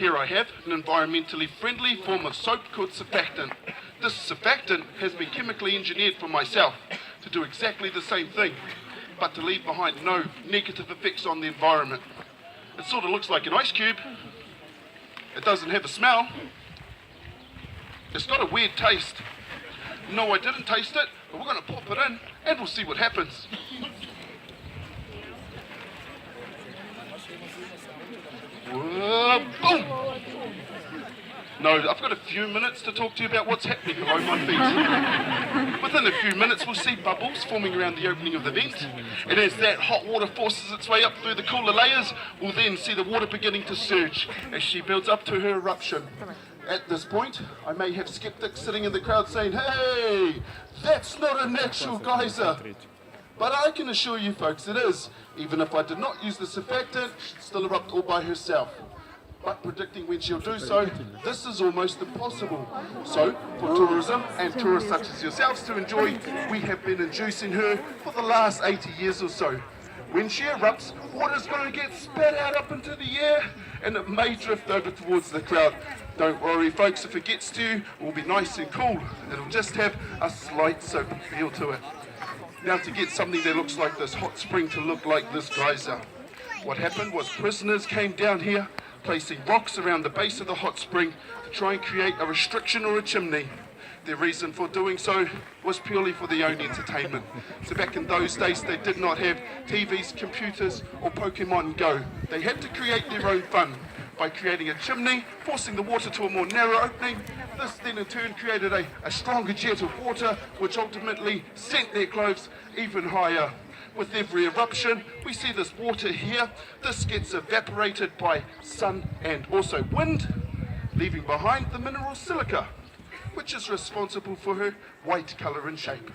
Here I have an environmentally friendly form of soap called surfactant. This surfactant has been chemically engineered for myself to do exactly the same thing, but to leave behind no negative effects on the environment. It sort of looks like an ice cube. It doesn't have a smell. It's got a weird taste. No, I didn't taste it, but we're going to pop it in and we'll see what happens. Whoa, boom! No, I've got a few minutes to talk to you about what's happening below my feet. Within a few minutes we'll see bubbles forming around the opening of the vent, and as that hot water forces its way up through the cooler layers, we'll then see the water beginning to surge as she builds up to her eruption. At this point, I may have skeptics sitting in the crowd saying, "Hey, that's not an actual geyser." But I can assure you folks it is. Even if I did not use the surfactant, she'd still erupt all by herself. But predicting when she'll do so, this is almost impossible. So, for tourism and tourists such as yourselves to enjoy, we have been inducing her for the last 80 years or so. When she erupts, water's going to get spat out up into the air, and it may drift over towards the crowd. Don't worry folks, if it gets to you, it will be nice and cool. It'll just have a slight soapy feel to it. Now to get something that looks like this hot spring to look like this geyser. What happened was prisoners came down here, placing rocks around the base of the hot spring to try and create a restriction or a chimney. Their reason for doing so was purely for their own entertainment. So back in those days they did not have TVs, computers or Pokemon Go. They had to create their own fun by creating a chimney, forcing the water to a more narrow opening. This then in turn created a stronger jet of water which ultimately sent their clothes even higher. With every eruption, we see this water here. This gets evaporated by sun and also wind, leaving behind the mineral silica, which is responsible for her white colour and shape.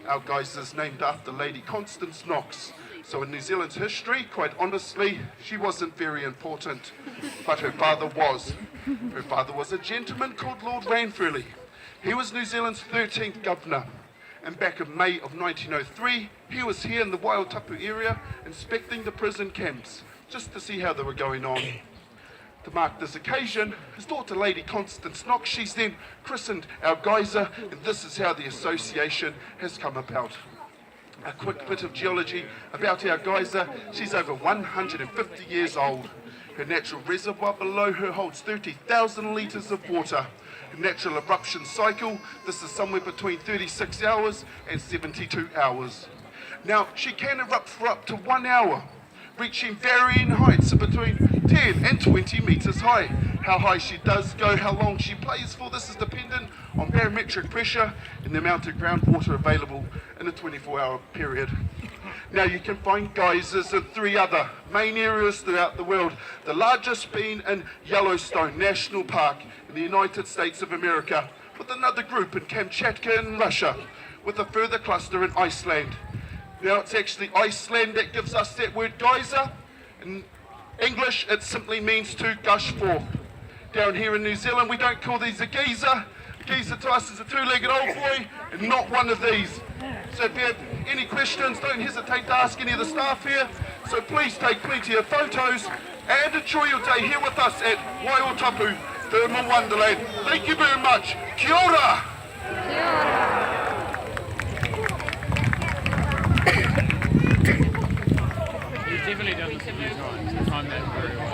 Our geyser is named after Lady Constance Knox. So in New Zealand's history, quite honestly, she wasn't very important, but her father was. Her father was a gentleman called Lord Ranfurly. He was New Zealand's 13th governor. And back in May of 1903, he was here in the Wai-O-Tapu area inspecting the prison camps, just to see how they were going on. To mark this occasion, his daughter Lady Constance Knox, she's then christened our geyser, and this is how the association has come about. A quick bit of geology about our geyser. She's over 150 years old. Her natural reservoir below her holds 30,000 litres of water. Her natural eruption cycle, this is somewhere between 36 hours and 72 hours. Now, she can erupt for up to 1 hour, reaching varying heights of between 10 and 20 metres high. How high she does go, how long she plays for, this is dependent on barometric pressure and the amount of groundwater available in a 24-hour period. Now you can find geysers in 3 other main areas throughout the world, the largest being in Yellowstone National Park in the United States of America, with another group in Kamchatka in Russia, with a further cluster in Iceland. Now it's actually Iceland that gives us that word geyser. In English it simply means to gush forth. Down here in New Zealand we don't call these a geyser. A geyser to us is a 2-legged old boy and not one of these. So if you have any questions, don't hesitate to ask any of the staff here. So please take plenty of photos and enjoy your day here with us at Wai-O-Tapu Thermal Wonderland. Thank you very much. Kia ora! Kia ora. He's definitely done this a few times. He's timed that very well.